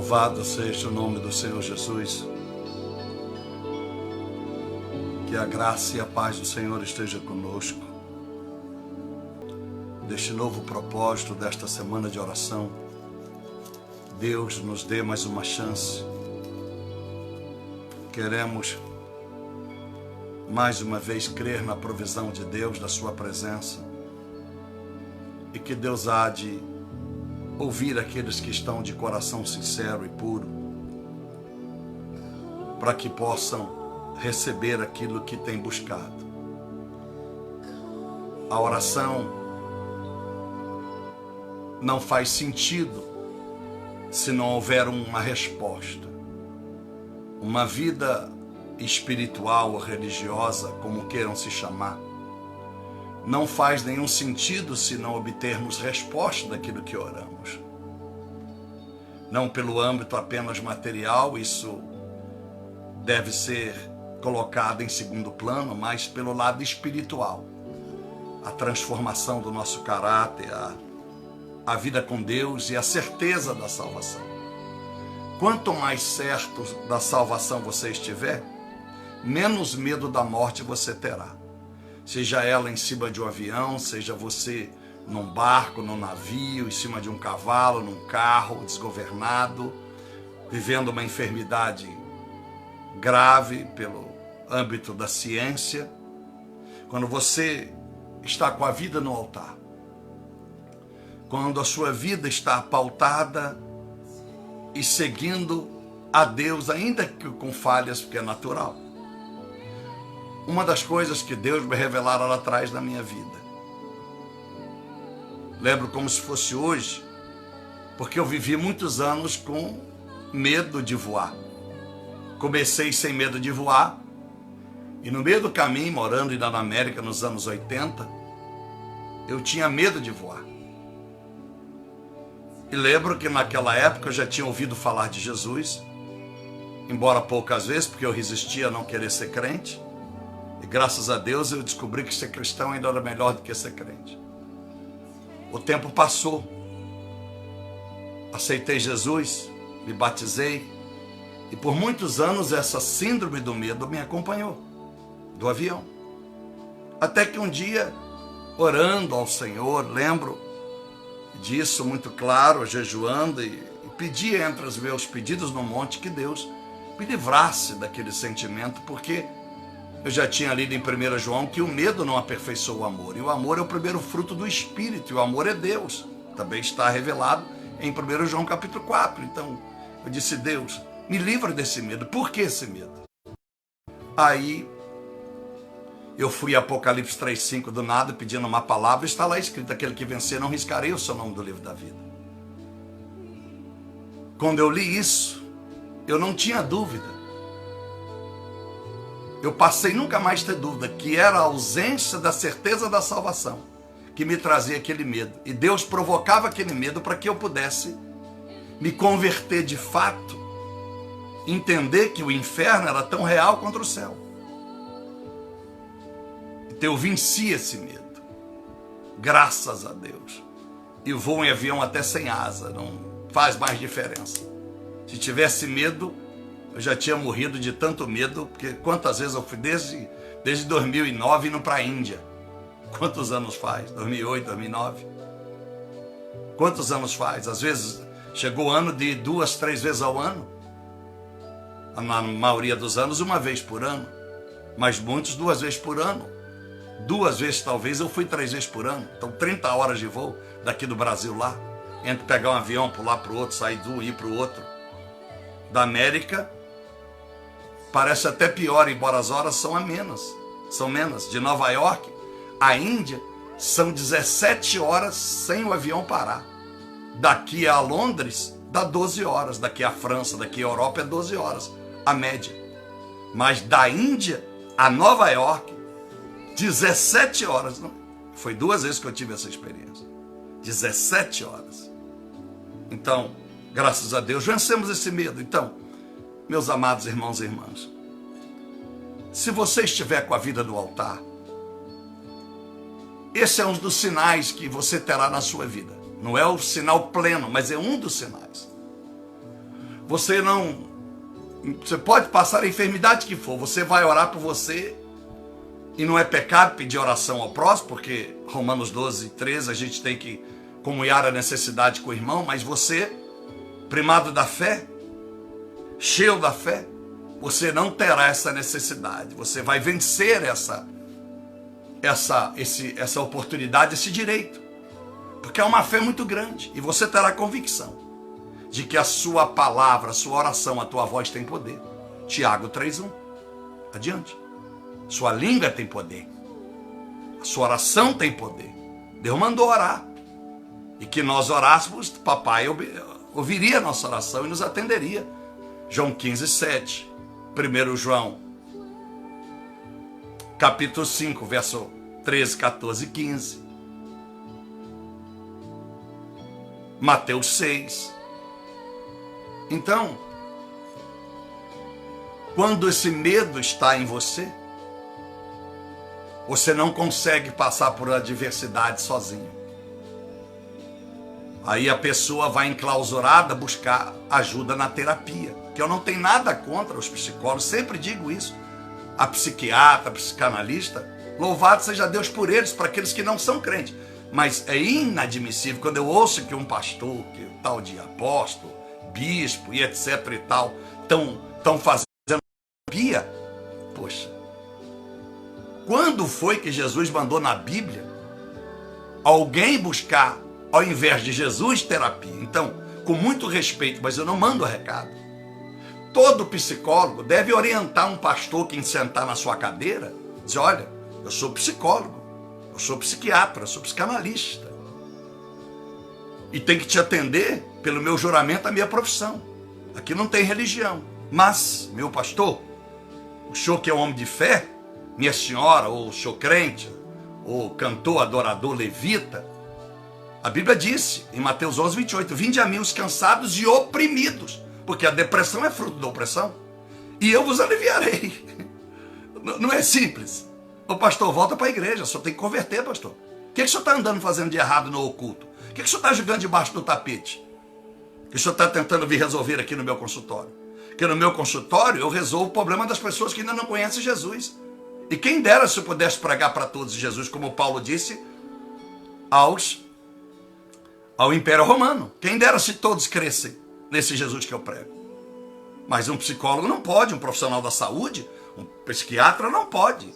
Louvado seja o nome do Senhor Jesus. Que a graça e a paz do Senhor esteja conosco. Deste novo propósito, desta semana de oração, Deus nos dê mais uma chance. Queremos mais uma vez crer na provisão de Deus, da sua presença, e que Deus há de ouvir aqueles que estão de coração sincero e puro, para que possam receber aquilo que têm buscado. A oração não faz sentido se não houver uma resposta. Uma vida espiritual ou religiosa, como queiram se chamar, não faz nenhum sentido se não obtermos resposta daquilo que oramos. Não pelo âmbito apenas material, isso deve ser colocado em segundo plano, mas pelo lado espiritual. A transformação do nosso caráter, a vida com Deus e a certeza da salvação. Quanto mais certo da salvação você estiver, menos medo da morte você terá. Seja ela em cima de um avião, seja você num barco, num navio, em cima de um cavalo, num carro desgovernado, vivendo uma enfermidade grave pelo âmbito da ciência. Quando você está com a vida no altar, quando a sua vida está pautada e seguindo a Deus, ainda que com falhas, porque é natural. Uma das coisas que Deus me revelara lá atrás na minha vida, lembro como se fosse hoje, porque eu vivi muitos anos com medo de voar. Comecei sem medo de voar, e no meio do caminho, morando ainda na América nos anos 80, eu tinha medo de voar. E lembro que naquela época eu já tinha ouvido falar de Jesus, embora poucas vezes, porque eu resistia a não querer ser crente. E graças a Deus eu descobri que ser cristão ainda era melhor do que ser crente. O tempo passou. Aceitei Jesus, me batizei. E por muitos anos essa síndrome do medo me acompanhou, do avião. Até que um dia, orando ao Senhor, lembro disso muito claro, jejuando, e pedi entre os meus pedidos no monte que Deus me livrasse daquele sentimento, porque eu já tinha lido em 1 João que o medo não aperfeiçoa o amor. E o amor é o primeiro fruto do Espírito. E o amor é Deus. Também está revelado em 1 João capítulo 4. Então, eu disse, Deus, me livra desse medo. Por que esse medo? Aí, eu fui a Apocalipse 3,5 do nada, pedindo uma palavra. Está lá escrito, aquele que vencer, não riscarei o seu nome do livro da vida. Quando eu li isso, eu não tinha dúvida. Eu passei nunca mais ter dúvida que era a ausência da certeza da salvação que me trazia aquele medo. E Deus provocava aquele medo para que eu pudesse me converter de fato, entender que o inferno era tão real contra o céu. Então eu venci esse medo, graças a Deus. E voo em avião até sem asa, não faz mais diferença. Se tivesse medo, eu já tinha morrido de tanto medo, porque quantas vezes eu fui desde 2009 indo para a Índia. Quantos anos faz? 2008, 2009? Quantos anos faz? Às vezes chegou o ano de 2, 3 vezes ao ano. Na maioria dos anos, uma vez por ano. Mas muitos 2 vezes por ano. 2 vezes talvez, eu fui 3 vezes por ano. Então 30 horas de voo daqui do Brasil lá. Entre pegar um avião, pular para o outro, sair de um e ir para o outro. Da América, parece até pior, embora as horas são menos. De Nova York à Índia, são 17 horas sem o avião parar. Daqui a Londres, dá 12 horas. Daqui a França, daqui a Europa, é 12 horas, a média. Mas da Índia a Nova York, 17 horas. Não? Foi 2 vezes que eu tive essa experiência. 17 horas. Então, graças a Deus, vencemos esse medo. Então, meus amados irmãos e irmãs, se você estiver com a vida no altar, esse é um dos sinais que você terá na sua vida. Não é o sinal pleno, mas é um dos sinais. Você pode passar a enfermidade que for, você vai orar por você, e não é pecado pedir oração ao próximo, porque Romanos 12, 13, a gente tem que comunhar a necessidade com o irmão, mas você, primado da fé, cheio da fé, você não terá essa necessidade, você vai vencer essa oportunidade, esse direito, porque é uma fé muito grande, e você terá convicção de que a sua palavra, a sua oração, a tua voz tem poder. Tiago 3:1. Adiante. Sua língua tem poder. A sua oração tem poder. Deus mandou orar. E que nós orássemos, papai ouviria a nossa oração e nos atenderia. João 15:7. 1 João, capítulo 5, verso 13, 14 e 15. Mateus 6. Então, quando esse medo está em você, você não consegue passar por adversidade sozinho. Aí a pessoa vai enclausurada buscar ajuda na terapia, que eu não tenho nada contra os psicólogos, sempre digo isso. A psiquiatra, a psicanalista, louvado seja Deus por eles, para aqueles que não são crentes. Mas é inadmissível quando eu ouço que um pastor, que tal de apóstolo, bispo e etc e tal, estão fazendo terapia. Poxa, quando foi que Jesus mandou na Bíblia alguém buscar, ao invés de Jesus, terapia? Então, com muito respeito, mas eu não mando recado. Todo psicólogo deve orientar um pastor que sentar na sua cadeira, dizer, olha, eu sou psicólogo, eu sou psiquiatra, eu sou psicanalista, e tem que te atender pelo meu juramento, a minha profissão. Aqui não tem religião. Mas, meu pastor, o senhor que é um homem de fé, minha senhora, ou o senhor crente, ou cantor, adorador, levita, a Bíblia disse, em Mateus 11, 28, vinde a mim os cansados e oprimidos, porque a depressão é fruto da opressão, e eu vos aliviarei. Não é simples. O pastor, volta para a igreja, só tem que converter, pastor. O que o senhor está andando fazendo de errado no oculto? O que o senhor está jogando debaixo do tapete? Que o senhor está tentando vir resolver aqui no meu consultório? Que no meu consultório eu resolvo o problema das pessoas que ainda não conhecem Jesus. E quem dera se eu pudesse pregar para todos Jesus, como Paulo disse ao Império Romano. Quem dera se todos crescem nesse Jesus que eu prego. Mas um psicólogo não pode, um profissional da saúde, um psiquiatra não pode.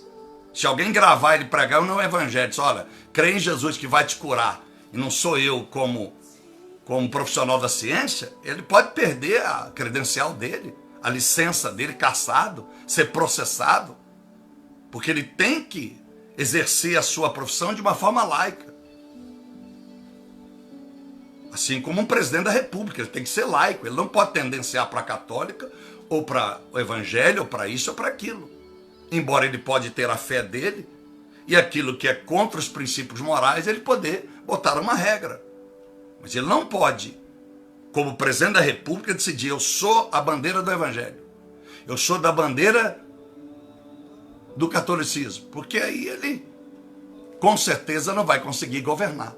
Se alguém gravar ele pregar no evangelho, diz, olha, crê em Jesus que vai te curar, e não sou eu como profissional da ciência, ele pode perder a credencial dele, a licença dele, cassado, ser processado, porque ele tem que exercer a sua profissão de uma forma laica. Assim como um presidente da república, ele tem que ser laico, ele não pode tendenciar para a católica, ou para o evangelho, ou para isso, ou para aquilo. Embora ele pode ter a fé dele, e aquilo que é contra os princípios morais, ele poder botar uma regra. Mas ele não pode, como presidente da república, decidir, eu sou a bandeira do evangelho, eu sou da bandeira do catolicismo, porque aí ele, com certeza, não vai conseguir governar.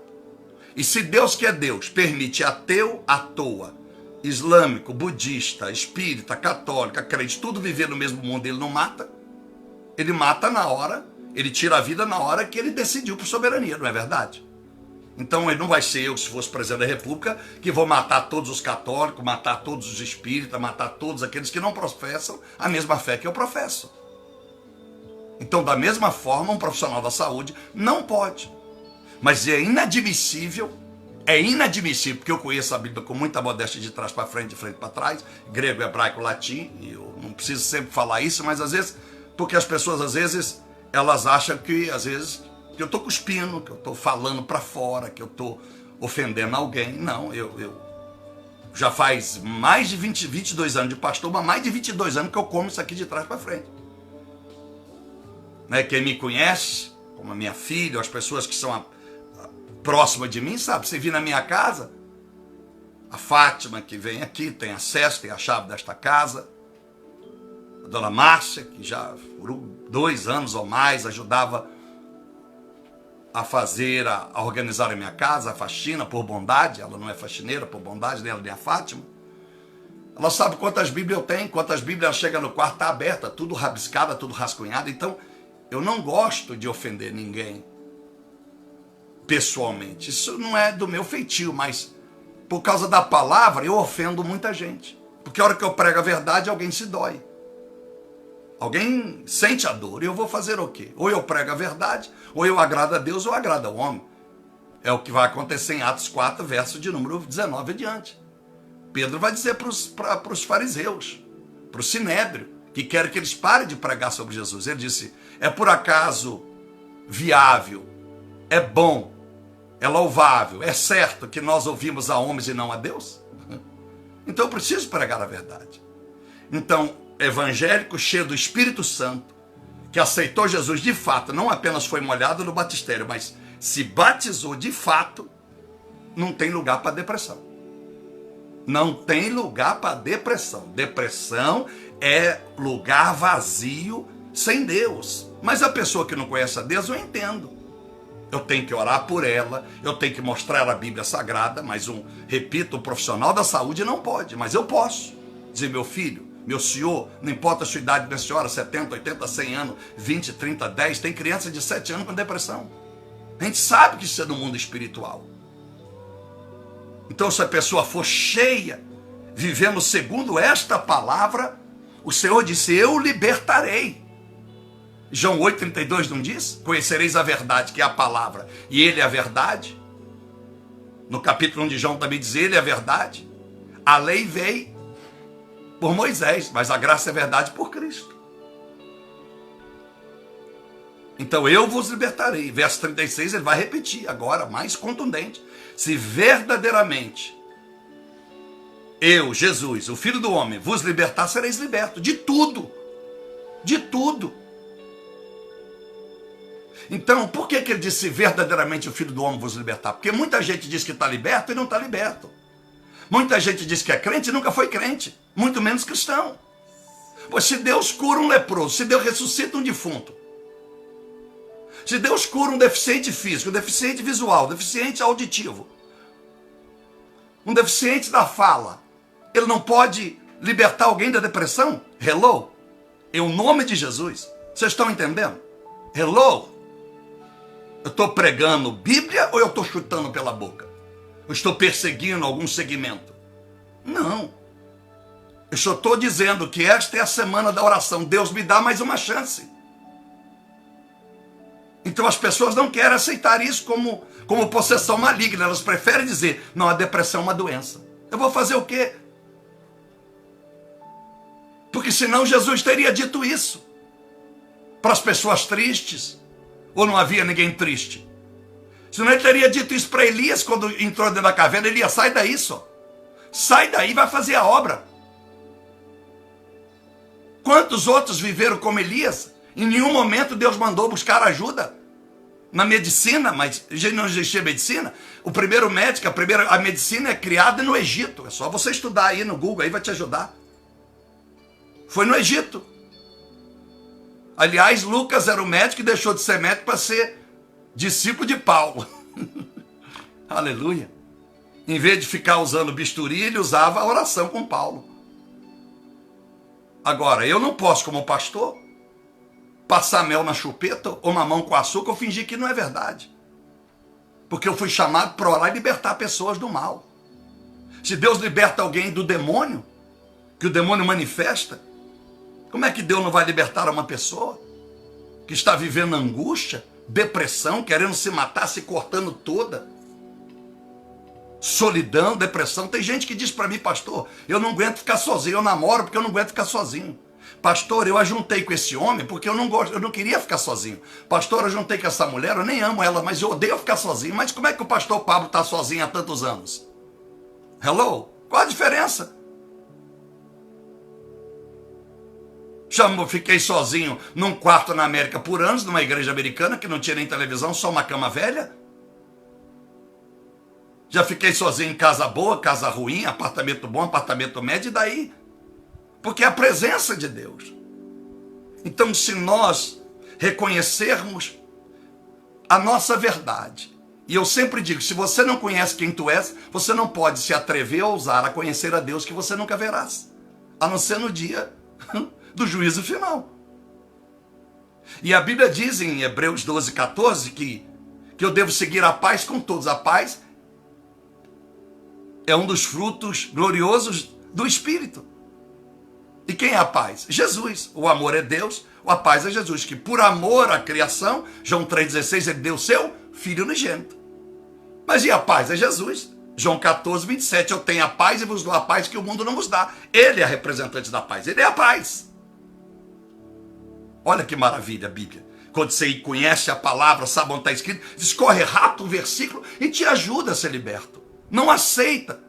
E se Deus, que é Deus, permite ateu à toa, islâmico, budista, espírita, católico, crente, tudo viver no mesmo mundo, ele não mata? Ele mata na hora, ele tira a vida na hora que ele decidiu por soberania, não é verdade? Então ele não vai ser eu, se fosse presidente da república, que vou matar todos os católicos, matar todos os espíritas, matar todos aqueles que não professam a mesma fé que eu professo. Então, da mesma forma, um profissional da saúde não pode. Mas é inadmissível, porque eu conheço a Bíblia com muita modéstia de trás para frente, de frente para trás, grego, hebraico, latim, e eu não preciso sempre falar isso, mas às vezes, porque as pessoas às vezes, elas acham que às vezes, que eu estou cuspindo, que eu estou falando para fora, que eu estou ofendendo alguém. Não, eu já faz mais de 22 anos de pastor, mas mais de 22 anos que eu como isso aqui de trás para frente. Né? Quem me conhece, como a minha filha, as pessoas que são próximas de mim, sabe? Você vir na minha casa, a Fátima que vem aqui, tem acesso, tem a chave desta casa, a dona Márcia, que já por 2 anos ou mais ajudava a organizar a minha casa, a faxina, por bondade. Ela não é faxineira por bondade, nem ela nem a Fátima. Ela sabe quantas Bíblias eu tenho, quantas Bíblias ela chega no quarto, está aberta, tudo rabiscada, tudo rascunhado. Então, eu não gosto de ofender ninguém pessoalmente. Isso não é do meu feitio, mas por causa da palavra eu ofendo muita gente. Porque a hora que eu prego a verdade, alguém se dói. Alguém sente a dor. E eu vou fazer o quê? Ou eu prego a verdade, ou eu agrado a Deus, ou eu agrado ao homem. É o que vai acontecer em Atos 4, verso de número 19 adiante. Pedro vai dizer para os fariseus, para o sinédrio, que querem que eles parem de pregar sobre Jesus. Ele disse, é por acaso viável, é bom, é louvável, é certo que nós ouvimos a homens e não a Deus? Então eu preciso pregar a verdade. Então, evangélico cheio do Espírito Santo, que aceitou Jesus de fato, não apenas foi molhado no batistério, mas se batizou de fato, não tem lugar para depressão. Não tem lugar para depressão. Depressão é lugar vazio sem Deus. Mas a pessoa que não conhece a Deus, eu entendo. Eu tenho que orar por ela, eu tenho que mostrar ela a Bíblia Sagrada, mas repito, o profissional da saúde não pode, mas eu posso dizer, meu filho, meu senhor, não importa a sua idade da senhora, 70, 80, 100 anos, 20, 30, 10, tem criança de 7 anos com depressão. A gente sabe que isso é no mundo espiritual. Então, se a pessoa for cheia, vivendo segundo esta palavra, o Senhor disse, eu libertarei. João 8,32 não diz? Conhecereis a verdade, que é a palavra, e ele é a verdade. No capítulo 1 de João também diz, ele é a verdade. A lei veio por Moisés, mas a graça é a verdade por Cristo. Então eu vos libertarei. Verso 36 ele vai repetir agora, mais contundente. Se verdadeiramente eu, Jesus, o Filho do Homem, vos libertar, sereis libertos. De tudo. De tudo. Então, por que ele disse verdadeiramente o Filho do Homem vos libertar? Porque muita gente diz que está liberto e não está liberto. Muita gente diz que é crente e nunca foi crente. Muito menos cristão. Pois se Deus cura um leproso, se Deus ressuscita um defunto, se Deus cura um deficiente físico, um deficiente visual, um deficiente auditivo, um deficiente da fala, ele não pode libertar alguém da depressão? Hello? Em nome de Jesus. Vocês estão entendendo? Hello? Eu estou pregando Bíblia ou eu estou chutando pela boca? Eu estou perseguindo algum segmento? Não. Eu só estou dizendo que esta é a semana da oração. Deus me dá mais uma chance. Então as pessoas não querem aceitar isso como possessão maligna. Elas preferem dizer, não, a depressão é uma doença. Eu vou fazer o quê? Porque senão Jesus teria dito isso para as pessoas tristes. Ou não havia ninguém triste? Senão ele teria dito isso para Elias quando entrou dentro da caverna. Elias, sai daí só. Sai daí e vai fazer a obra. Quantos outros viveram como Elias? Em nenhum momento Deus mandou buscar ajuda na medicina, mas não existia medicina. O primeiro médico, a medicina é criada no Egito. É só você estudar aí no Google, aí vai te ajudar. Foi no Egito. Aliás, Lucas era o médico e deixou de ser médico para ser discípulo de Paulo. Aleluia. Em vez de ficar usando bisturi, ele usava a oração com Paulo. Agora, eu não posso, como pastor, passar mel na chupeta ou mamão com açúcar ou fingir que não é verdade. Porque eu fui chamado para orar e libertar pessoas do mal. Se Deus liberta alguém do demônio, que o demônio manifesta, como é que Deus não vai libertar uma pessoa que está vivendo angústia, depressão, querendo se matar, se cortando toda? Solidão, depressão. Tem gente que diz para mim, pastor, eu não aguento ficar sozinho, eu namoro porque eu não aguento ficar sozinho. Pastor, eu ajuntei com esse homem porque eu não queria ficar sozinho. Pastor, eu juntei com essa mulher, eu nem amo ela, mas eu odeio ficar sozinho. Mas como é que o pastor Pablo está sozinho há tantos anos? Hello? Qual a diferença? Fiquei sozinho num quarto na América por anos, numa igreja americana que não tinha nem televisão, só uma cama velha. Já fiquei sozinho em casa boa, casa ruim, apartamento bom, apartamento médio, e daí? Porque é a presença de Deus. Então, se nós reconhecermos a nossa verdade E eu sempre digo, se você não conhece quem tu és, você não pode se atrever a ousar a conhecer a Deus que você nunca verás, a não ser no dia do juízo final. E a Bíblia diz em Hebreus 12, 14 que eu devo seguir a paz com todos. A paz é um dos frutos gloriosos do Espírito. E quem é a paz? Jesus. O amor é Deus, a paz é Jesus, que por amor à criação, João 3,16, ele deu seu Filho unigênito. Mas e a paz? É Jesus. João 14, 27, eu tenho a paz e vos dou a paz que o mundo não vos dá. Ele é representante da paz, ele é a paz. Olha que maravilha a Bíblia. Quando você conhece a palavra, sabe onde está escrito, escorre rápido o versículo e te ajuda a ser liberto. Não aceita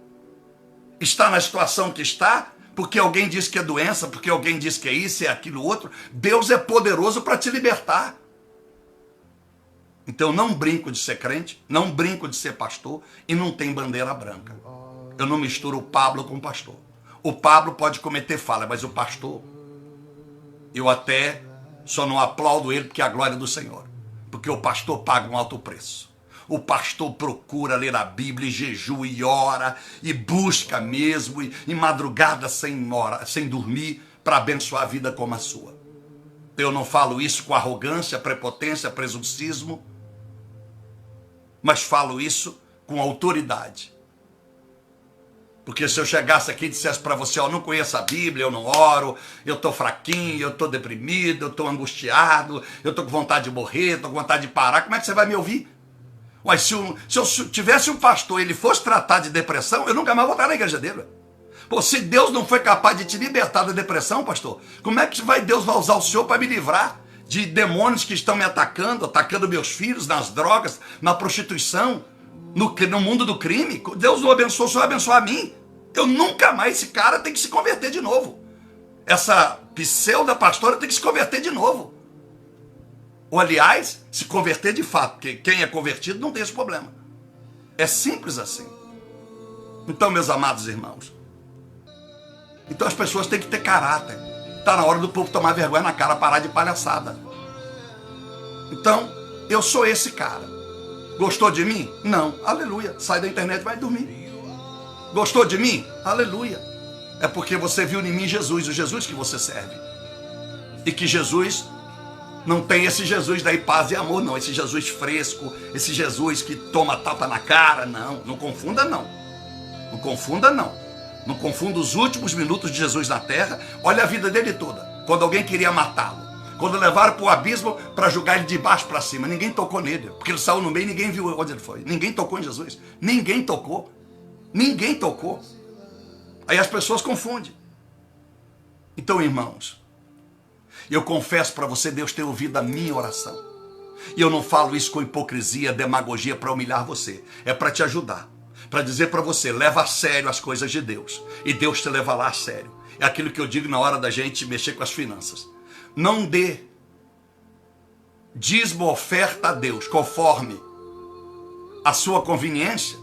estar na situação que está, porque alguém diz que é doença, porque alguém diz que é isso, é aquilo outro. Deus é poderoso para te libertar. Então não brinco de ser crente, não brinco de ser pastor e não tem bandeira branca. Eu não misturo o Pablo com o pastor. O Pablo pode cometer falha, mas o pastor, eu até só não aplaudo ele porque é a glória do Senhor. Porque o pastor paga um alto preço. O pastor procura ler a Bíblia, e jejua e ora, e busca mesmo, e madrugada sem dormir, para abençoar a vida como a sua. Eu não falo isso com arrogância, prepotência, presuncismo, mas falo isso com autoridade. Porque se eu chegasse aqui e dissesse para você, eu não conheço a Bíblia, eu não oro, eu estou fraquinho, eu estou deprimido, eu estou angustiado, eu estou com vontade de morrer, estou com vontade de parar, como é que você vai me ouvir? Mas se eu tivesse um pastor e ele fosse tratar de depressão, eu nunca mais vou estar na igreja dele. Pô, se Deus não foi capaz de te libertar da depressão, pastor, como é que Deus vai usar o senhor para me livrar de demônios que estão me atacando meus filhos, nas drogas, na prostituição, no mundo do crime? Deus não abençoou, o senhor vai abençoar a mim. Eu nunca mais, esse cara tem que se converter de novo. Essa pseudo pastora tem que se converter de novo. Ou, aliás, se converter de fato, porque quem é convertido não tem esse problema. É simples assim. Então, meus amados irmãos, então as pessoas têm que ter caráter. Está na hora do povo tomar vergonha na cara, parar de palhaçada. Então, eu sou esse cara. Gostou de mim? Não. Aleluia. Sai da internet e vai dormir. Gostou de mim? Aleluia. É porque você viu em mim Jesus, o Jesus que você serve. E que Jesus não tem esse Jesus daí paz e amor, não. Esse Jesus fresco, esse Jesus que toma tapa na cara, não. Não confunda, não. Não confunda, não. Não confunda os últimos minutos de Jesus na terra. Olha a vida dele toda. Quando alguém queria matá-lo. Quando levaram para o abismo para julgar ele de baixo para cima. Ninguém tocou nele. Porque ele saiu no meio e ninguém viu onde ele foi. Ninguém tocou em Jesus. Ninguém tocou. Ninguém tocou. Aí as pessoas confundem. Então, irmãos, eu confesso para você, Deus tem ouvido a minha oração. E eu não falo isso com hipocrisia, demagogia para humilhar você. É para te ajudar. Para dizer para você, leva a sério as coisas de Deus. E Deus te leva lá a sério. É aquilo que eu digo na hora da gente mexer com as finanças. Não dê dízimo, oferta a Deus, conforme a sua conveniência,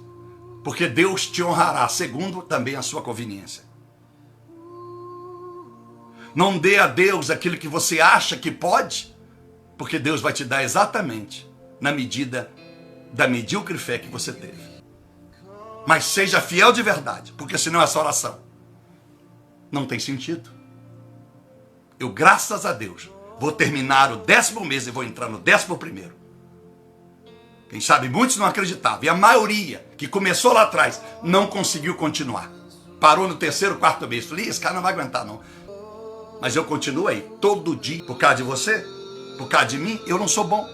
porque Deus te honrará, segundo também a sua conveniência. Não dê a Deus aquilo que você acha que pode, porque Deus vai te dar exatamente na medida da medíocre fé que você teve. Mas seja fiel de verdade, porque senão essa oração não tem sentido. Eu, graças a Deus, vou terminar o 10º mês e vou entrar no 11º. Quem sabe muitos não acreditavam. E a maioria que começou lá atrás não conseguiu continuar. Parou no 3º, 4º mês. Falei, esse cara não vai aguentar não. Mas eu continuo aí, todo dia, por causa de você, por causa de mim, eu não sou bom.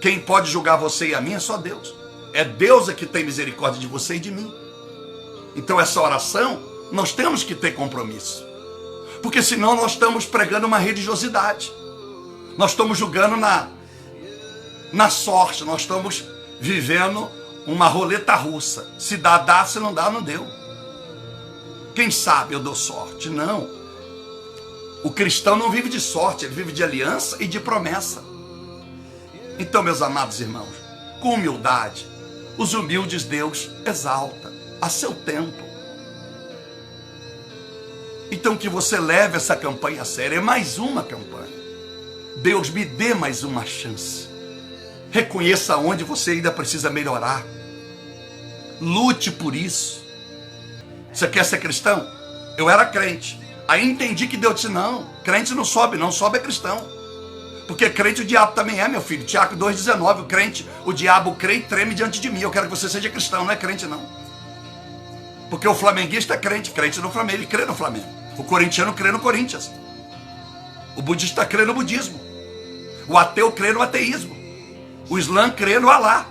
Quem pode julgar você e a mim é só Deus. É Deus que tem misericórdia de você e de mim. Então essa oração, nós temos que ter compromisso. Porque senão nós estamos pregando uma religiosidade. Nós estamos julgando na sorte. Nós estamos vivendo uma roleta russa. Se dá, se não dá, não deu. Quem sabe eu dou sorte? Não. O cristão não vive de sorte, ele vive de aliança e de promessa. Então, meus amados irmãos, com humildade, os humildes Deus exalta a seu tempo. Então que você leve essa campanha a sério. É mais uma campanha. Deus, me dê mais uma chance. Reconheça onde você ainda precisa melhorar. Lute por isso. Você quer ser cristão? Eu era crente. Aí entendi que Deus disse, não, crente não sobe, não sobe é cristão. Porque crente o diabo também é, meu filho. Tiago 2,19, o crente, o diabo crê e treme diante de mim. Eu quero que você seja cristão, não é crente não. Porque o flamenguista é crente, crente no Flamengo, ele crê no Flamengo. O corintiano crê no Corinthians. O budista crê no budismo. O ateu crê no ateísmo. O islã crê no Alá.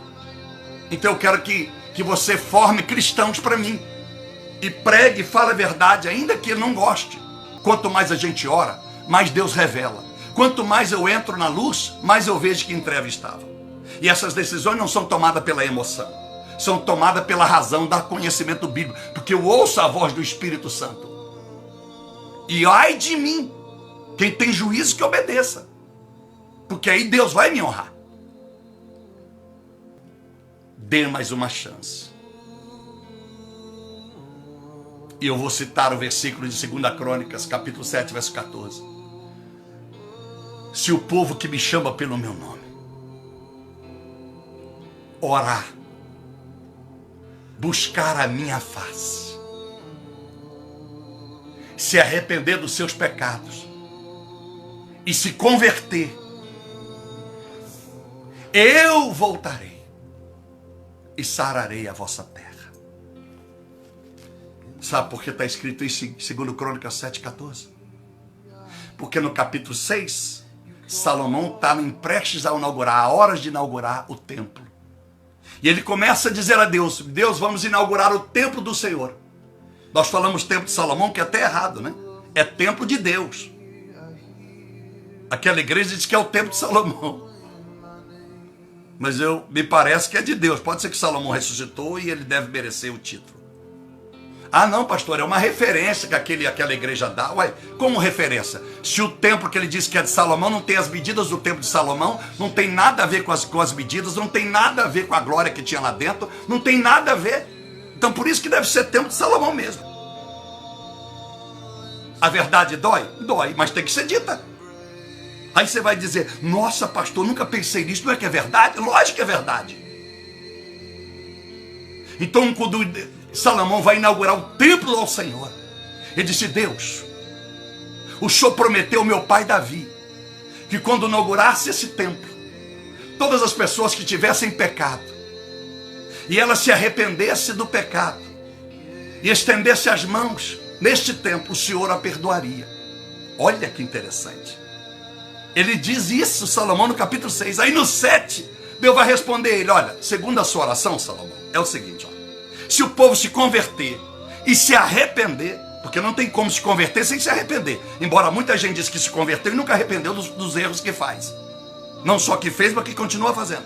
Então eu quero que você forme cristãos para mim. E pregue e fale a verdade, ainda que ele não goste. Quanto mais a gente ora, mais Deus revela. Quanto mais eu entro na luz, mais eu vejo que em treva estava. E essas decisões não são tomadas pela emoção. São tomadas pela razão, da conhecimento bíblico. Porque eu ouço a voz do Espírito Santo. E ai de mim, quem tem juízo que obedeça. Porque aí Deus vai me honrar. Dê mais uma chance. E eu vou citar o versículo de 2 Crônicas, capítulo 7, verso 14. Se o povo que me chama pelo meu nome orar, buscar a minha face, se arrepender dos seus pecados e se converter, eu voltarei e sararei a vossa terra. Sabe por que está escrito isso em 2 Crônicas 7,14? Porque no capítulo 6, Salomão está prestes a inaugurar, a horas de inaugurar o templo. E ele começa a dizer a Deus, Deus, vamos inaugurar o templo do Senhor. Nós falamos templo de Salomão, que é até errado, né? É templo de Deus. Aquela igreja diz que é o templo de Salomão. Mas me parece que é de Deus. Pode ser que Salomão ressuscitou e ele deve merecer o título. Ah não, pastor, é uma referência que aquela igreja dá. Ué, como referência? Se o templo que ele diz que é de Salomão não tem as medidas do templo de Salomão, não tem nada a ver com as medidas, não tem nada a ver com a glória que tinha lá dentro, não tem nada a ver. Então por isso que deve ser templo de Salomão mesmo. A verdade dói? Dói, mas tem que ser dita. Aí você vai dizer, nossa pastor, nunca pensei nisso, não é que é verdade? Lógico que é verdade. Então quando Salomão vai inaugurar o templo ao Senhor, ele disse, Deus, o Senhor prometeu ao meu pai Davi, que quando inaugurasse esse templo, todas as pessoas que tivessem pecado, e elas se arrependessem do pecado, e estendessem as mãos neste templo, o Senhor a perdoaria. Olha que interessante. Ele diz isso, Salomão, no capítulo 6. Aí no 7, Deus vai responder a ele, olha, segundo a sua oração, Salomão, é o seguinte, ó. Se o povo se converter e se arrepender, porque não tem como se converter sem se arrepender, embora muita gente diz que se converteu e nunca arrependeu dos erros que faz, não só que fez, mas que continua fazendo,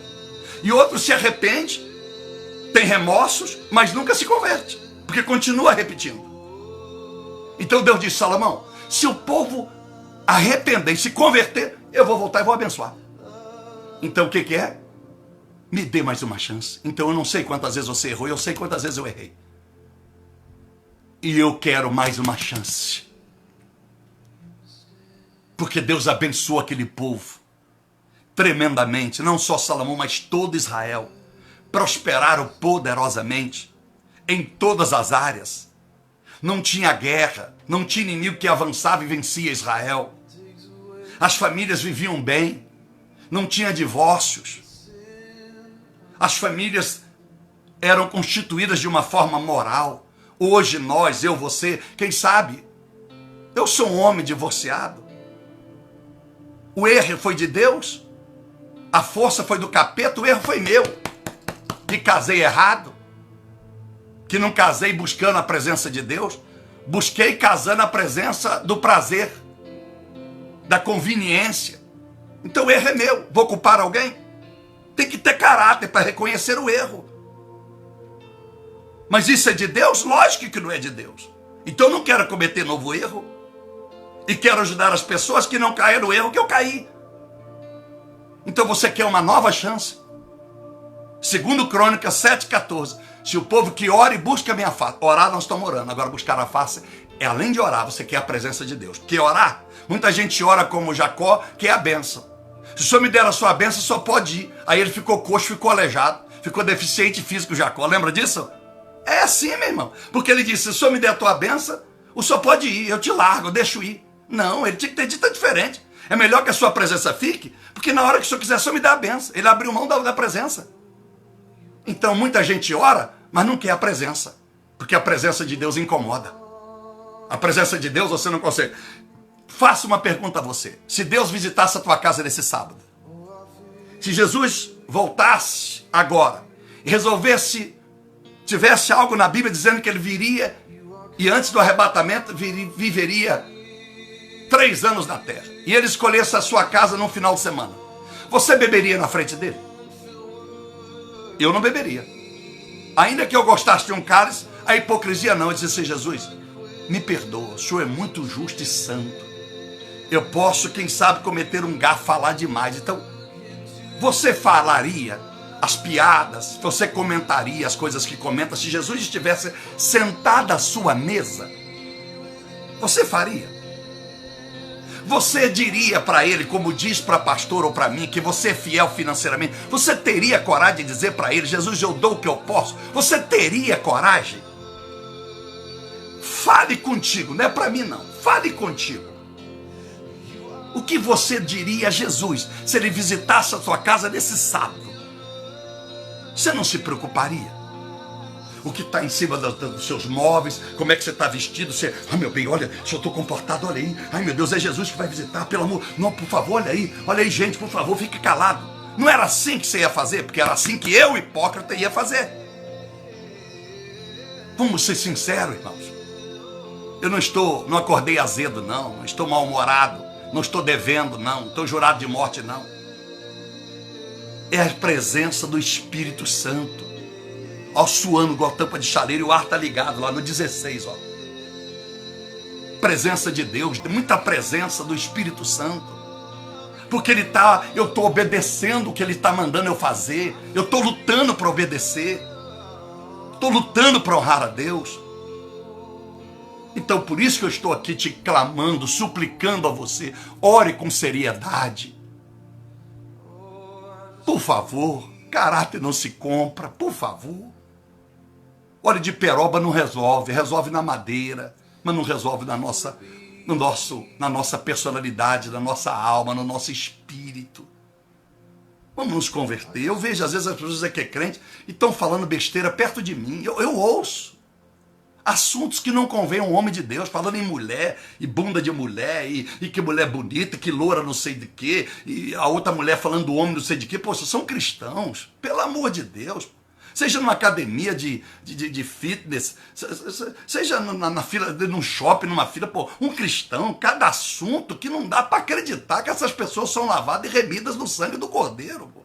e outro se arrepende, tem remorsos, mas nunca se converte, porque continua repetindo. Então Deus disse, Salomão, se o povo arrepender e se converter, eu vou voltar e vou abençoar. Então o que é? Me dê mais uma chance. Então eu não sei quantas vezes você errou, eu sei quantas vezes eu errei. E eu quero mais uma chance. Porque Deus abençoou aquele povo tremendamente. Não só Salomão, mas todo Israel. Prosperaram poderosamente em todas as áreas. Não tinha guerra, não tinha inimigo que avançava e vencia Israel. As famílias viviam bem, não tinha divórcios. As famílias eram constituídas de uma forma moral. Hoje nós, eu, você, quem sabe, eu sou um homem divorciado. O erro foi de Deus, a força foi do capeta, o erro foi meu. Que casei errado, que não casei buscando a presença de Deus, busquei casando a presença do prazer, da conveniência. Então o erro é meu, vou culpar alguém? Tem que ter caráter para reconhecer o erro. Mas isso é de Deus? Lógico que não é de Deus. Então eu não quero cometer novo erro. E quero ajudar as pessoas que não caíram no erro que eu caí. Então você quer uma nova chance? 2 Crônicas 7,14. Se o povo que ora e busca a minha face. Orar nós estamos orando. Agora buscar a face é além de orar, você quer a presença de Deus. Porque orar, muita gente ora como Jacó, que é a bênção. Se o Senhor me der a sua bênção, só pode ir. Aí ele ficou coxo, ficou aleijado, ficou deficiente físico, Jacó. Lembra disso? É assim, meu irmão. Porque ele disse, se o Senhor me der a tua bênção, o Senhor pode ir, eu te largo, eu deixo ir. Não, ele tinha que ter dito diferente. É melhor que a sua presença fique, porque na hora que o Senhor quiser, o Senhor me dá a bênção. Ele abriu mão da presença. Então muita gente ora, mas não quer a presença. Porque a presença de Deus incomoda. A presença de Deus você não consegue. Faço uma pergunta a você. Se Deus visitasse a tua casa nesse sábado, se Jesus voltasse agora e resolvesse, tivesse algo na Bíblia dizendo que ele viria e antes do arrebatamento viveria 3 anos na terra, e ele escolhesse a sua casa num final de semana, você beberia na frente dele? Eu não beberia. Ainda que eu gostasse de um cálice, a hipocrisia não. Eu disse assim, Jesus, me perdoa, o Senhor é muito justo e santo. Eu posso, quem sabe, cometer um gafo, falar demais. Então, você falaria as piadas, você comentaria as coisas que comenta, se Jesus estivesse sentado à sua mesa, você faria? Você diria para ele, como diz para pastor ou para mim, que você é fiel financeiramente? Você teria coragem de dizer para ele, Jesus, eu dou o que eu posso? Você teria coragem? Fale contigo, não é para mim não, fale contigo. O que você diria a Jesus se ele visitasse a sua casa nesse sábado? Você não se preocuparia? O que está em cima dos seus móveis, como é que você está vestido, você, meu bem, olha, se eu estou comportado, olha aí, ai meu Deus, é Jesus que vai visitar, pelo amor, não, por favor, olha aí, gente, por favor, fique calado. Não era assim que você ia fazer, porque era assim que eu, hipócrita, ia fazer. Vamos ser sinceros, irmãos. Eu não acordei azedo, não estou mal-humorado, não estou devendo, não estou jurado de morte, não. É a presença do Espírito Santo. Ó, suando igual tampa de chaleiro, e o ar está ligado lá no 16, ó. Presença de Deus, muita presença do Espírito Santo. Porque eu estou obedecendo o que ele está mandando eu fazer. Eu estou lutando para obedecer. Estou lutando para honrar a Deus. Então por isso que eu estou aqui te clamando, suplicando a você, ore com seriedade. Por favor, caráter não se compra, por favor. Óleo de peroba não resolve, resolve na madeira, mas não resolve na nossa personalidade, na nossa alma, no nosso espírito. Vamos nos converter. Eu vejo às vezes as pessoas que é crente e estão falando besteira perto de mim. Eu ouço assuntos que não convém a um homem de Deus, falando em mulher, e bunda de mulher, e que mulher bonita, que loura não sei de quê, e a outra mulher falando do homem não sei de quê. Poxa, são cristãos, pelo amor de Deus. Seja numa academia de fitness, seja na fila, num shopping, numa fila, pô, um cristão, cada assunto que não dá para acreditar que essas pessoas são lavadas e remidas no sangue do Cordeiro. Pô.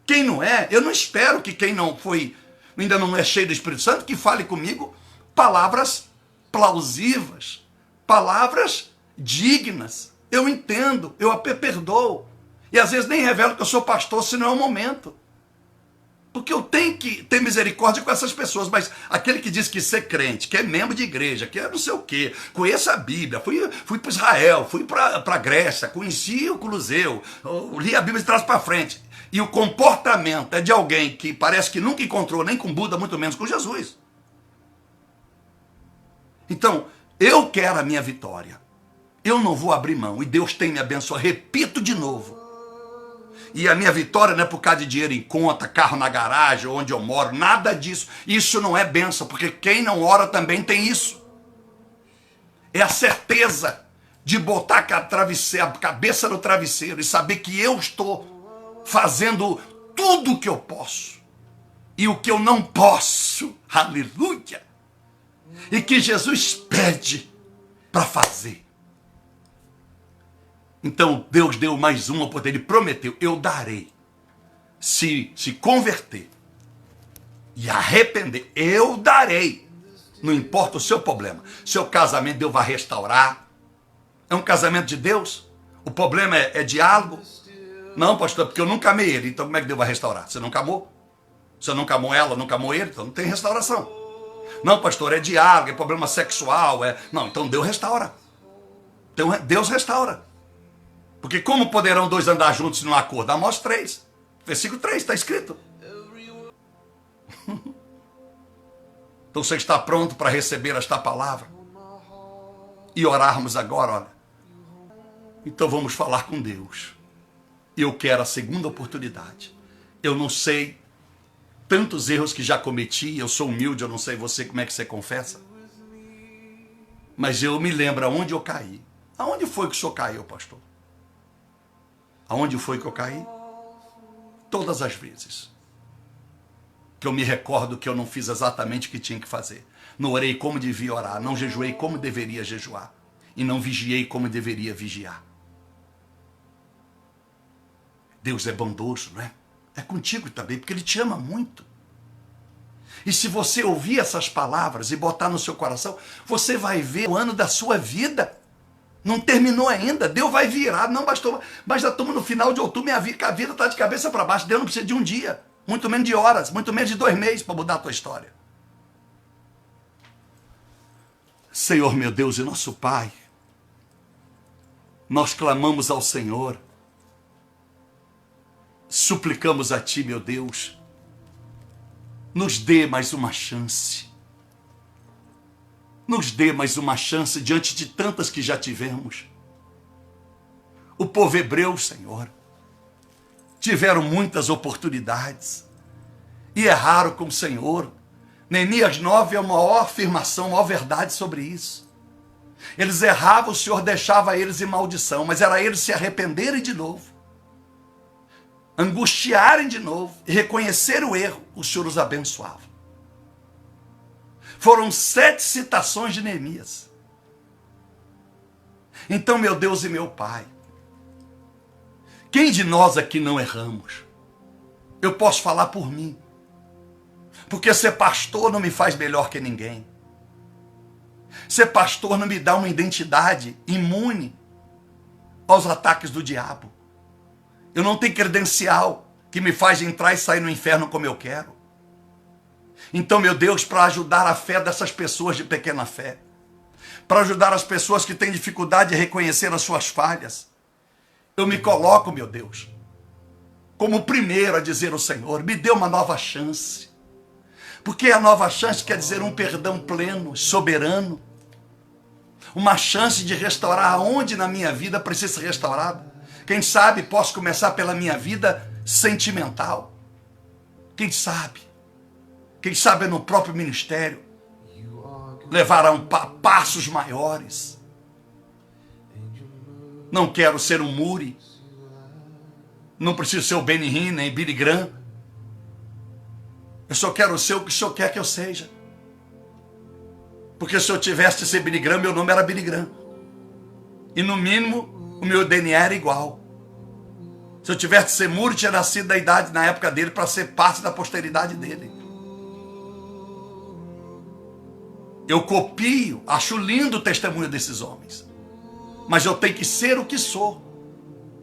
Quem não é, eu não espero que quem não foi, ainda não é cheio do Espírito Santo, que fale comigo palavras plausíveis, palavras dignas. Eu entendo, eu perdoo. E às vezes nem revelo que eu sou pastor, se não é o momento. Porque eu tenho que ter misericórdia com essas pessoas, mas aquele que diz que ser crente, que é membro de igreja, que é não sei o quê, conheço a Bíblia, fui para Israel, fui para a Grécia, conheci o Coliseu, li a Bíblia de trás para frente, e o comportamento é de alguém que parece que nunca encontrou nem com Buda, muito menos com Jesus. Então, eu quero a minha vitória, eu não vou abrir mão, e Deus tem me abençoado, repito de novo. E a minha vitória não é por causa de dinheiro em conta, carro na garagem, onde eu moro, nada disso. Isso não é bênção, porque quem não ora também tem isso. É a certeza de botar a cabeça no travesseiro e saber que eu estou fazendo tudo o que eu posso. E o que eu não posso, aleluia, e que Jesus pede para fazer. Então Deus deu mais uma oportunidade, ele prometeu, eu darei. Se converter e arrepender, eu darei. Não importa o seu problema. Seu casamento Deus vai restaurar. É um casamento de Deus? O problema é diálogo? Não, pastor, porque eu nunca amei ele. Então como é que Deus vai restaurar? Você nunca amou? Você nunca amou ela, nunca amou ele? Então não tem restauração. Não, pastor, é diálogo, é problema sexual. Não, então Deus restaura. Deus restaura. Porque como poderão dois andar juntos se não há acordo? Amós 3, versículo 3, está escrito. Então você está pronto para receber esta palavra? E orarmos agora, olha. Então vamos falar com Deus. Eu quero a segunda oportunidade. Eu não sei tantos erros que já cometi, eu sou humilde, eu não sei você como é que você confessa. Mas eu me lembro aonde eu caí. Aonde foi que o senhor caiu, pastor? Aonde foi que eu caí? Todas as vezes que eu me recordo que eu não fiz exatamente o que tinha que fazer. Não orei como devia orar, não jejuei como deveria jejuar. E não vigiei como deveria vigiar. Deus é bondoso, não é? É contigo também, porque Ele te ama muito. E se você ouvir essas palavras e botar no seu coração, você vai ver o ano da sua vida. Não terminou ainda, Deus vai virar. Não bastou, mas já estamos no final de outubro, a vida está de cabeça para baixo. Deus não precisa de um dia, muito menos de horas, muito menos de 2 meses para mudar a tua história. Senhor meu Deus e nosso Pai, nós clamamos ao Senhor, suplicamos a Ti, meu Deus, nos dê mais uma chance. Nos dê mais uma chance diante de tantas que já tivemos. O povo hebreu, Senhor, tiveram muitas oportunidades e erraram com o Senhor. Neemias 9 é a maior afirmação, a maior verdade sobre isso. Eles erravam, o Senhor deixava eles em maldição, mas era eles se arrependerem de novo, angustiarem de novo e reconhecer o erro, o Senhor os abençoava. Foram 7 citações de Neemias. Então, meu Deus e meu Pai, quem de nós aqui não erramos? Eu posso falar por mim, porque ser pastor não me faz melhor que ninguém. Ser pastor não me dá uma identidade imune aos ataques do diabo. Eu não tenho credencial que me faz entrar e sair no inferno como eu quero. Então, meu Deus, para ajudar a fé dessas pessoas de pequena fé, para ajudar as pessoas que têm dificuldade de reconhecer as suas falhas, eu me coloco, meu Deus, como o primeiro a dizer ao Senhor, me dê uma nova chance. Porque a nova chance quer dizer um perdão pleno, soberano, uma chance de restaurar aonde na minha vida precisa ser restaurado. Quem sabe posso começar pela minha vida sentimental. Quem sabe no próprio ministério levarão passos maiores. Não quero ser um Muri, não preciso ser o Benny Hinn, nem Billy Graham. Eu só quero ser o que o Senhor quer que eu seja. Porque se eu tivesse de ser Billy Graham, meu nome era Billy Graham. E no mínimo, o meu DNA era igual. Se eu tivesse de ser Muri, tinha nascido da idade na época dele para ser parte da posteridade dele. Eu copio, acho lindo o testemunho desses homens. Mas eu tenho que ser o que sou.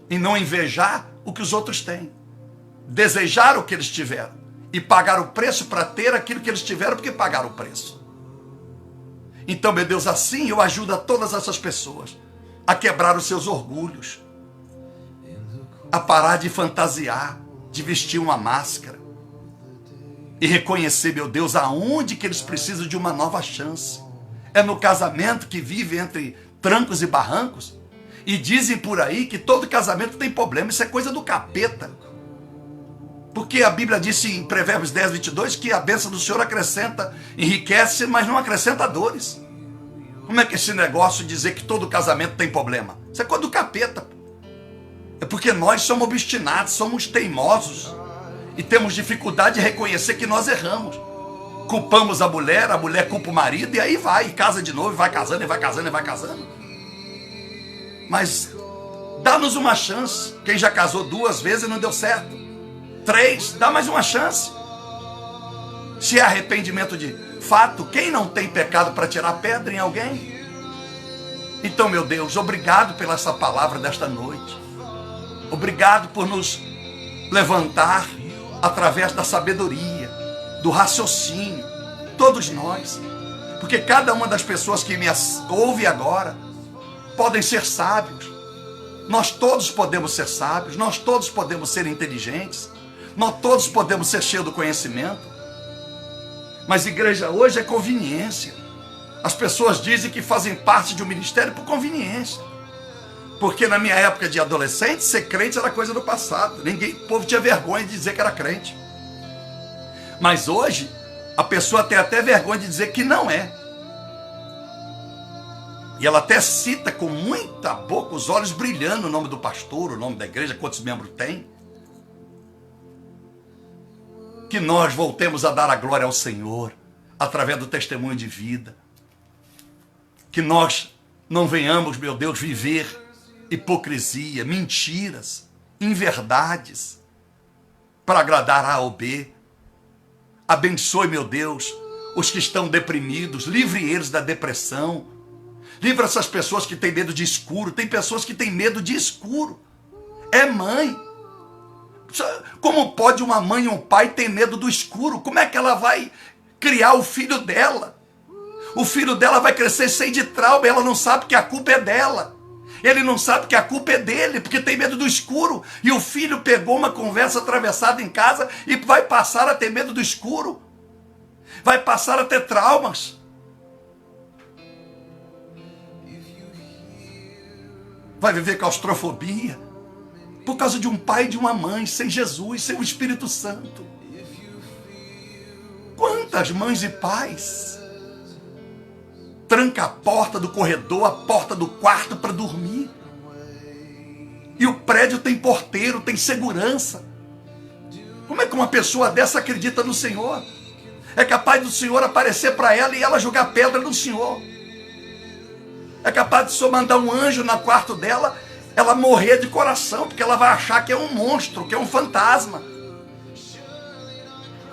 E não invejar o que os outros têm. Desejar o que eles tiveram. E pagar o preço para ter aquilo que eles tiveram porque pagaram o preço. Então, meu Deus, assim eu ajudo a todas essas pessoas a quebrar os seus orgulhos. A parar de fantasiar, de vestir uma máscara. E reconhecer, meu Deus, aonde que eles precisam de uma nova chance. É no casamento que vive entre trancos e barrancos. E dizem por aí que todo casamento tem problema. Isso é coisa do capeta. Porque a Bíblia disse em Provérbios 10, 22 que a bênção do Senhor acrescenta, enriquece, mas não acrescenta dores. Como é que esse negócio de dizer que todo casamento tem problema? Isso é coisa do capeta. É porque nós somos obstinados, somos teimosos. E temos dificuldade de reconhecer que nós erramos. Culpamos a mulher culpa o marido, e aí vai, e casa de novo, e vai casando, e vai casando, e vai casando. Mas dá-nos uma chance. Quem já casou 2 vezes e não deu certo. 3, dá mais uma chance. Se é arrependimento de fato, quem não tem pecado para tirar pedra em alguém? Então, meu Deus, obrigado pela essa palavra desta noite. Obrigado por nos levantar através da sabedoria, do raciocínio, todos nós. Porque cada uma das pessoas que me ouve agora podem ser sábios, Nós todos podemos ser sábios, nós todos podemos ser inteligentes, nós todos podemos ser cheios do conhecimento. Mas igreja hoje é conveniência. As pessoas dizem que fazem parte de um ministério por conveniência. Porque na minha época de adolescente, ser crente era coisa do passado. O povo tinha vergonha de dizer que era crente. Mas hoje, a pessoa tem até vergonha de dizer que não é. E ela até cita com muita boca, os olhos brilhando, o nome do pastor, o nome da igreja, quantos membros tem. Que nós voltemos a dar a glória ao Senhor, através do testemunho de vida. Que nós não venhamos, meu Deus, viver hipocrisia, mentiras, inverdades, para agradar A ou B. Abençoe, meu Deus, os que estão deprimidos, livre eles da depressão. Livra essas pessoas que têm medo de escuro. Tem pessoas que têm medo de escuro. É mãe. Como pode uma mãe e um pai ter medo do escuro? Como é que ela vai criar o filho dela? O filho dela vai crescer cheio de trauma e ela não sabe que a culpa é dela. Ele não sabe que a culpa é dele, porque tem medo do escuro. E o filho pegou uma conversa atravessada em casa e vai passar a ter medo do escuro. Vai passar a ter traumas. Vai viver claustrofobia por causa de um pai e de uma mãe sem Jesus, sem o Espírito Santo. Quantas mães e pais tranca a porta do corredor, a porta do quarto para dormir. E o prédio tem porteiro, tem segurança. Como é que uma pessoa dessa acredita no Senhor? É capaz do Senhor aparecer para ela e ela jogar pedra no Senhor. É capaz de só mandar um anjo no quarto dela, ela morrer de coração, porque ela vai achar que é um monstro, que é um fantasma.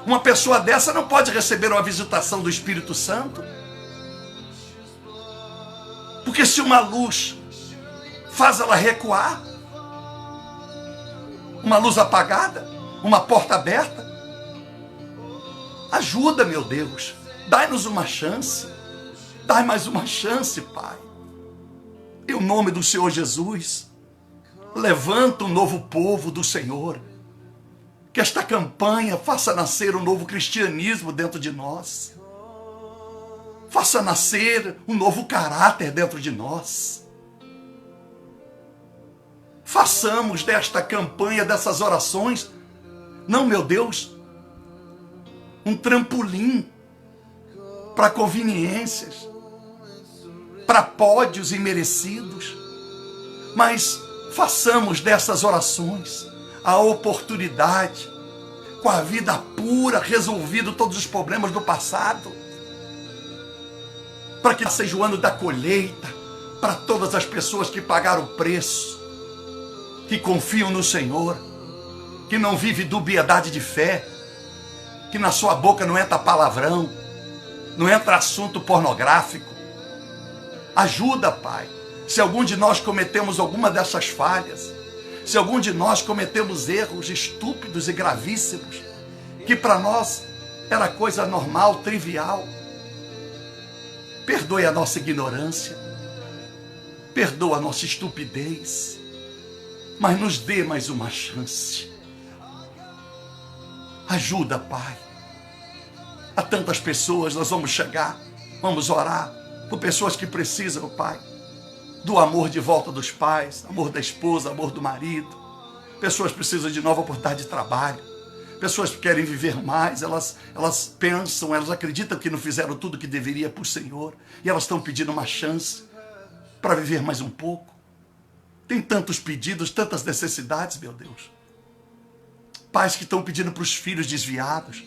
Uma pessoa dessa não pode receber uma visitação do Espírito Santo. Porque se uma luz faz ela recuar, uma luz apagada, uma porta aberta, ajuda, meu Deus, dai-nos uma chance, dai mais uma chance, Pai. Em nome do Senhor Jesus, levanta um novo povo do Senhor. Que esta campanha faça nascer um novo cristianismo dentro de nós. Faça nascer um novo caráter dentro de nós. Façamos desta campanha, dessas orações, não, meu Deus, um trampolim para conveniências, para pódios imerecidos, mas façamos dessas orações a oportunidade, com a vida pura, resolvido todos os problemas do passado, para que seja o ano da colheita, para todas as pessoas que pagaram o preço, que confiam no Senhor, que não vive dubiedade de fé, que na sua boca não entra palavrão, não entra assunto pornográfico. Ajuda, Pai. Se algum de nós cometemos alguma dessas falhas, se algum de nós cometemos erros estúpidos e gravíssimos, que para nós era coisa normal, trivial, perdoe a nossa ignorância, perdoa a nossa estupidez, mas nos dê mais uma chance. Ajuda, Pai. A tantas pessoas nós vamos chegar, vamos orar por pessoas que precisam, Pai, do amor de volta dos pais, amor da esposa, amor do marido. Pessoas precisam de nova oportunidade de trabalho. Pessoas que querem viver mais, elas pensam, elas acreditam que não fizeram tudo o que deveria por Senhor. E elas estão pedindo uma chance para viver mais um pouco. Tem tantos pedidos, tantas necessidades, meu Deus. Pais que estão pedindo para os filhos desviados,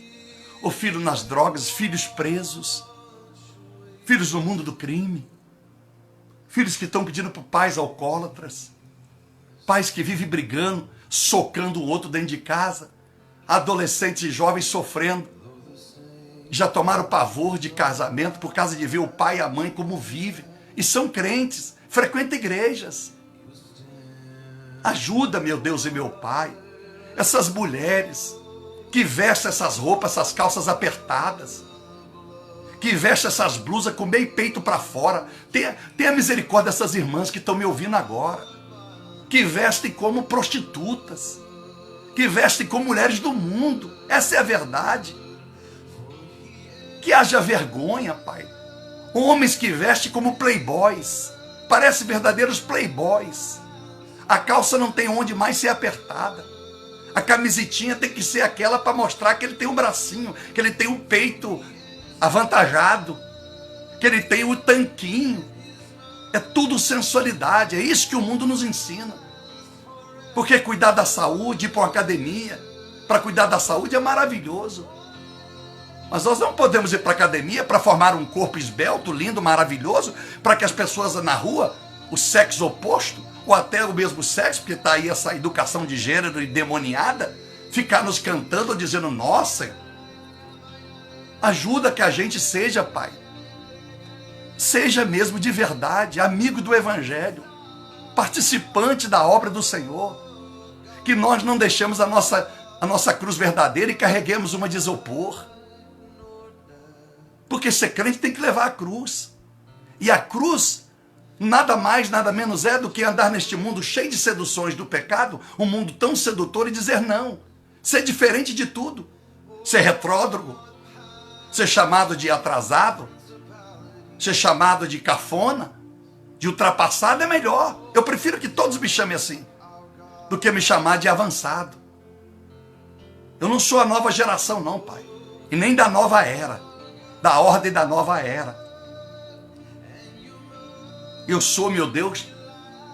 ou filhos nas drogas, filhos presos, filhos no mundo do crime, filhos que estão pedindo para pais alcoólatras, pais que vivem brigando, socando o outro dentro de casa, adolescentes e jovens sofrendo, já tomaram pavor de casamento por causa de ver o pai e a mãe como vivem, e são crentes, frequentam igrejas. Ajuda, meu Deus e meu Pai, essas mulheres que vestem essas roupas, essas calças apertadas, que vestem essas blusas com meio peito para fora. Tenha misericórdia dessas irmãs que estão me ouvindo agora, que vestem como prostitutas, que vestem como mulheres do mundo. Essa é a verdade. Que haja vergonha, Pai. Homens que vestem como playboys, parecem verdadeiros playboys. A calça não tem onde mais ser apertada. A camisetinha tem que ser aquela para mostrar que ele tem um bracinho, que ele tem um peito avantajado, que ele tem o tanquinho. É tudo sensualidade, é isso que o mundo nos ensina. Porque cuidar da saúde, ir para uma academia, para cuidar da saúde é maravilhoso. Mas nós não podemos ir para a academia para formar um corpo esbelto, lindo, maravilhoso, para que as pessoas na rua, o sexo oposto, ou até o mesmo sexo, porque está aí essa educação de gênero endemoniada, ficar nos cantando, dizendo, nossa, ajuda que a gente seja, Pai. Seja mesmo de verdade, amigo do Evangelho, participante da obra do Senhor, que nós não deixemos a nossa cruz verdadeira e carreguemos uma de isopor. Porque ser crente tem que levar a cruz. E a cruz, nada mais, nada menos é do que andar neste mundo cheio de seduções do pecado, um mundo tão sedutor, e dizer não. Ser diferente de tudo. Ser retrógrado. Ser chamado de atrasado. Ser chamado de cafona. De ultrapassado é melhor. Eu prefiro que todos me chamem assim, do que me chamar de avançado. Eu não sou a nova geração não, Pai. E nem da nova era. Da ordem da nova era. Eu sou, meu Deus,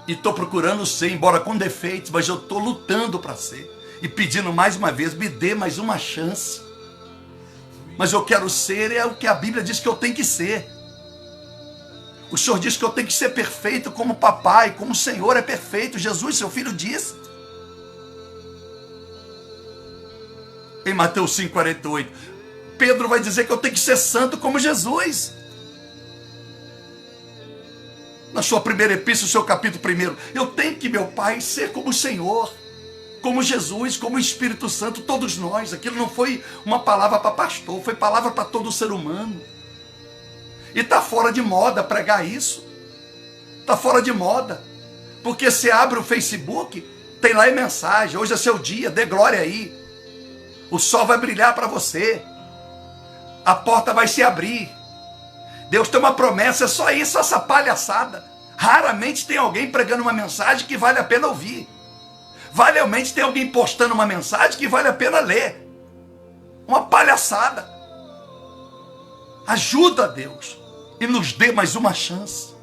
e estou procurando ser, embora com defeitos, mas eu estou lutando para ser. E pedindo mais uma vez, me dê mais uma chance. Mas eu quero ser, é o que a Bíblia diz que eu tenho que ser. O Senhor diz que eu tenho que ser perfeito como papai, como o Senhor é perfeito. Jesus, seu filho, disse. Em Mateus 5,48, Pedro vai dizer que eu tenho que ser santo como Jesus. Na sua primeira epístola, seu capítulo 1, eu tenho que, meu Pai, ser como o Senhor, como Jesus, como o Espírito Santo, todos nós. Aquilo não foi uma palavra para pastor, foi palavra para todo ser humano. E está fora de moda pregar isso. Está fora de moda. Porque você abre o Facebook, tem lá a mensagem, hoje é seu dia, dê glória aí. O sol vai brilhar para você. A porta vai se abrir. Deus tem uma promessa, é só isso, essa palhaçada. Raramente tem alguém pregando uma mensagem que vale a pena ouvir. Raramente tem alguém postando uma mensagem que vale a pena ler. Uma palhaçada. Ajuda, Deus, e nos dê mais uma chance.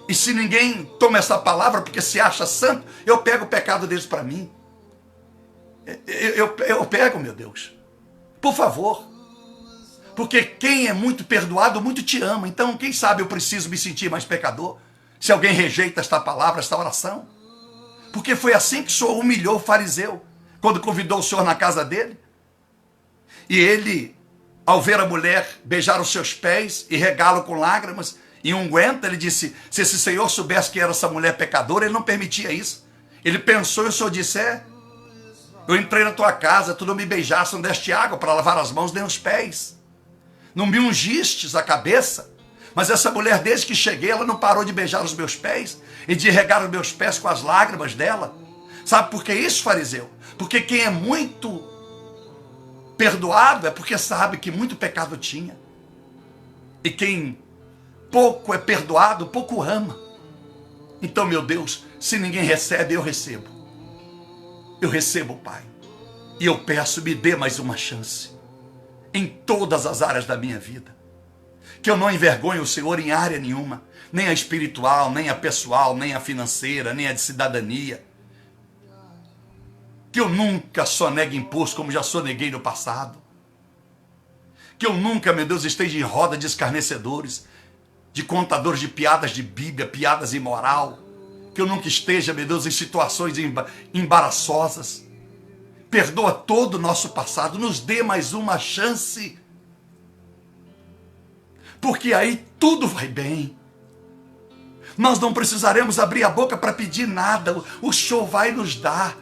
E se ninguém toma essa palavra porque se acha santo, eu pego o pecado deles para mim. Eu pego, meu Deus. Por favor. Porque quem é muito perdoado, muito te ama. Então, quem sabe eu preciso me sentir mais pecador? Se alguém rejeita esta palavra, esta oração. Porque foi assim que o Senhor humilhou o fariseu, quando convidou o Senhor na casa dele. E ele, ao ver a mulher beijar os seus pés e regá-lo com lágrimas e unguento, ele disse, se esse Senhor soubesse que era essa mulher pecadora, ele não permitia isso. Ele pensou e o Senhor disse, eu entrei na tua casa, tu não me beijaste, não deste água para lavar as mãos nem os pés. Não me ungistes a cabeça. Mas essa mulher, desde que cheguei, ela não parou de beijar os meus pés e de regar os meus pés com as lágrimas dela. Sabe por que isso, fariseu? Porque quem é muito perdoado é porque sabe que muito pecado tinha. E quem pouco é perdoado, pouco ama. Então, meu Deus, se ninguém recebe, eu recebo. Eu recebo, Pai. E eu peço, me dê mais uma chance. Em todas as áreas da minha vida. Que eu não envergonhe o Senhor em área nenhuma. Nem a espiritual, nem a pessoal, nem a financeira, nem a de cidadania. Que eu nunca sonegue imposto como já soneguei no passado. Que eu nunca, meu Deus, esteja em roda de escarnecedores, de contadores de piadas de Bíblia, piadas imoral. Que eu nunca esteja, meu Deus, em situações embaraçosas. Perdoa todo o nosso passado, nos dê mais uma chance. Porque aí tudo vai bem. Nós não precisaremos abrir a boca para pedir nada, o Senhor vai nos dar.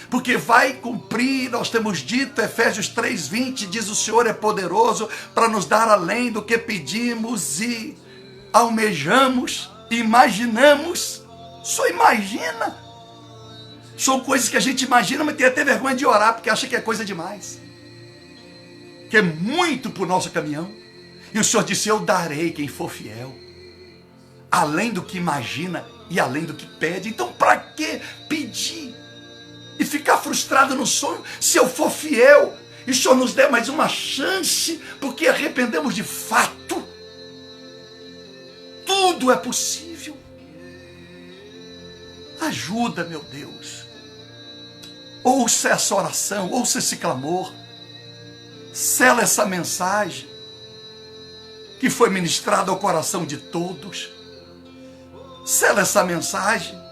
Porque vai cumprir, nós temos dito, Efésios 3:20, diz o Senhor é poderoso para nos dar além do que pedimos e almejamos, imaginamos. Só imagina São coisas que a gente imagina, mas tem até vergonha de orar, porque acha que é coisa demais. Que é muito para o nosso caminhão. E o Senhor disse, eu darei quem for fiel. Além do que imagina e além do que pede. Então para que pedir? E ficar frustrado no sonho, se eu for fiel, e o Senhor nos der mais uma chance, porque arrependemos de fato. Tudo é possível. Ajuda, meu Deus. Ouça essa oração, ouça esse clamor. Sela essa mensagem que foi ministrada ao coração de todos. Sela essa mensagem.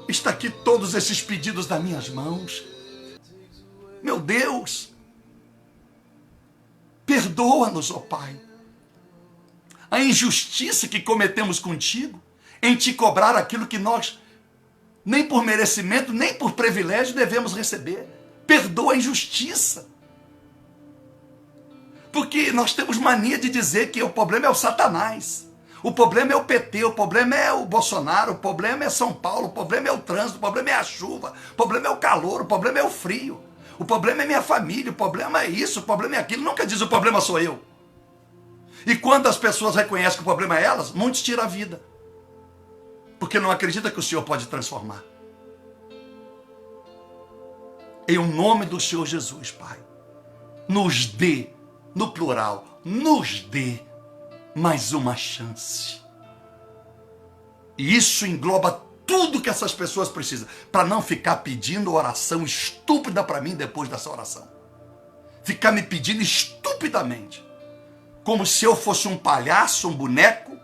Está aqui todos esses pedidos nas minhas mãos. Meu Deus, perdoa-nos, ó Pai, a injustiça que cometemos contigo em te cobrar aquilo que nós nem por merecimento, nem por privilégio devemos receber. Perdoa a injustiça. Porque nós temos mania de dizer que o problema é o Satanás. O problema é o PT, o problema é o Bolsonaro, o problema é São Paulo, o problema é o trânsito, o problema é a chuva, o problema é o calor, o problema é o frio, o problema é minha família, o problema é isso, o problema é aquilo. Nunca diz o problema sou eu. E quando as pessoas reconhecem que o problema é elas, muitos tiram a vida. Porque não acredita que o Senhor pode transformar. Em o nome do Senhor Jesus, Pai, nos dê, no plural, nos dê mais uma chance. E isso engloba tudo que essas pessoas precisam, para não ficar pedindo oração estúpida para mim depois dessa oração. Ficar me pedindo estupidamente, como se eu fosse um palhaço, um boneco,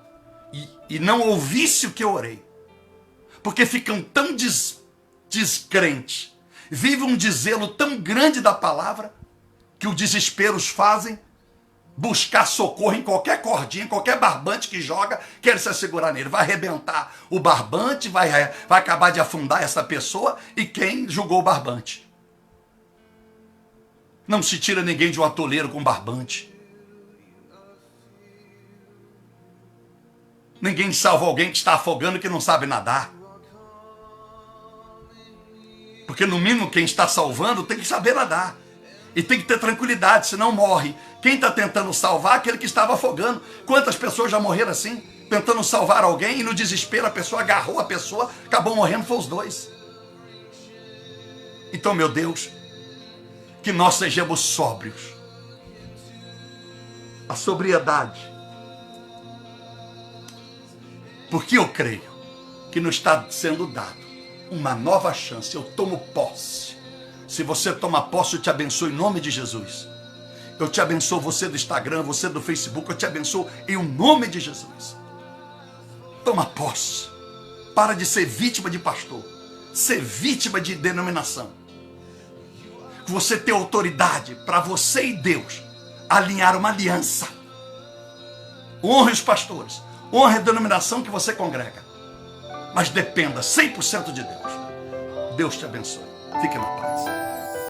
e não ouvisse o que eu orei. Porque ficam tão descrentes, vivem um desvelo tão grande da palavra, que o desespero os fazem buscar socorro em qualquer cordinha, qualquer barbante que joga, quer se segurar nele. Vai arrebentar o barbante, vai acabar de afundar essa pessoa e quem jogou o barbante. Não se tira ninguém de um atoleiro com barbante. Ninguém salva alguém que está afogando que não sabe nadar. Porque no mínimo quem está salvando tem que saber nadar. E tem que ter tranquilidade, senão morre. Quem está tentando salvar é aquele que estava afogando. Quantas pessoas já morreram assim? Tentando salvar alguém e no desespero a pessoa agarrou a pessoa, acabou morrendo, foi os dois. Então, meu Deus, que nós sejamos sóbrios. A sobriedade. Porque eu creio que nos está sendo dado uma nova chance. Eu tomo posse. Se você toma posse, eu te abençoo em nome de Jesus. Eu te abençoo, você do Instagram, você do Facebook, eu te abençoo em nome de Jesus. Toma posse. Para de ser vítima de pastor. Ser vítima de denominação. Você tem autoridade para você e Deus alinhar uma aliança. Honre os pastores. Honre a denominação que você congrega. Mas dependa 100% de Deus. Deus te abençoe. Fique na paz.